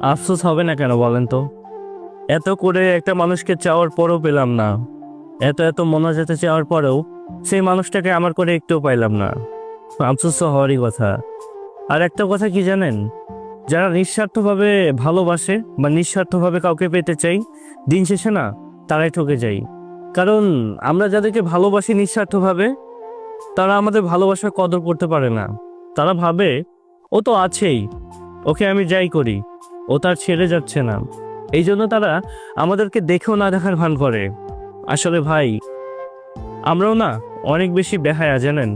আফসোস হবে না কেন বলেন তো? এত করে একটা মানুষকে চাওয়ার পরও পেলাম না, এত এত মোনাজাতে চাওয়ার পরেও সেই মানুষটাকে আমার করে একটুও পাইলাম না। আফসোস তো হওয়ারই কথা। আর একটা কথা কি জানেন, যারা নিঃস্বার্থভাবে ভালোবাসে বা নিঃস্বার্থভাবে কাউকে পেতে চাই, দিন শেষে না তারাই ঠকে যাই। কারণ আমরা যাদেরকে ভালোবাসি নিঃস্বার্থভাবে, তারা আমাদের ভালোবাসার কদর করতে পারে না। তারা ভাবে ও তো আছেই, ওকে আমি যাই করি, ও তার ছেড়ে যাচ্ছে না। এই জন্য তারা আমাদেরকে দেখেও না দেখার ভান করে। আসলে ভাই, আমরাও না অনেক বেশি বেহায়া জানেন।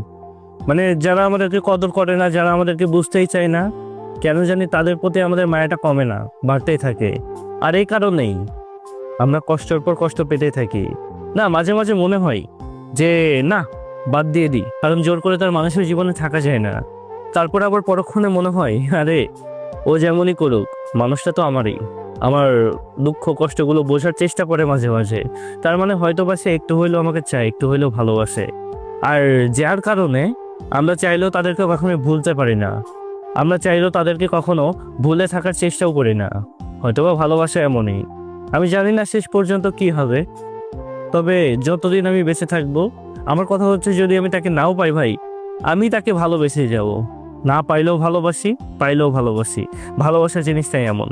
মানে যারা আমাদেরকে কদর করে না, যারা আমাদেরকে বুঝতেই চায় না, কেন জানি তাদের প্রতি আমাদের মায়াটা কমে না, বাড়তেই থাকে। আর এই কারণেই আমরা কষ্টের পর কষ্ট পেতেই থাকি। না, মাঝে মাঝে মনে হয় যে না, বাদ দিয়ে দিই, কারণ জোর করে তার মানুষের জীবনে থাকা যায় না। তারপর আবার পরক্ষণে মনে হয়, আরে ও যেমনই করুক, মানুষটা তো আমারই। আমার দুঃখ কষ্টগুলো বোঝার চেষ্টা করে মাঝে মাঝে। তার মানে হয়তো বা সে একটু হইলেও আমাকে চায়, একটু হইলেও ভালোবাসে। আর যার কারণে আমরা চাইলেও তাদেরকে কখনো ভুলতে পারি না, আমরা চাইলেও তাদেরকে কখনো ভুলে থাকার চেষ্টাও করি না। হয়তোবা ভালোবাসা এমনই। আমি জানি না শেষ পর্যন্ত কি হবে, তবে যতদিন আমি বেঁচে থাকবো, আমার কথা হচ্ছে যদি আমি তাকে নাও পাই ভাই, আমি তাকে ভালোবেসে যাব। না পাইলেও ভালোবাসি, পাইলেও ভালোবাসি। ভালোবাসা জিনিসটাই এমন।